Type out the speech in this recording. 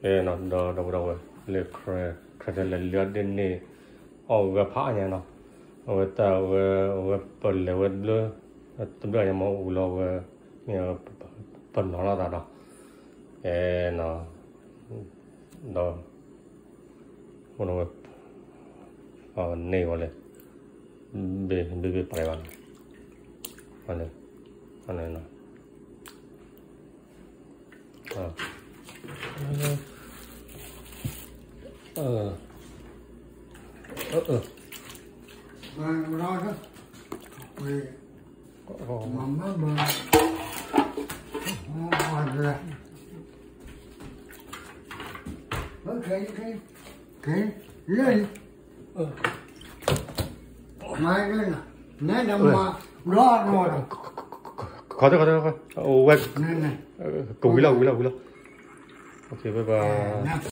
nó đầu lừa khơi là lừa đến này ở phá nhà nó ở tàu ở bờ lừa lừa tụi bây giờ mà u lo nhà bờ nó là đó nó đó nó này vậy bê phải vào này nó rồi đó vì mắm bơ rồi cái lên mai lên nè nè mà đó rồi có ô quên nè cùi lâu ok bye bye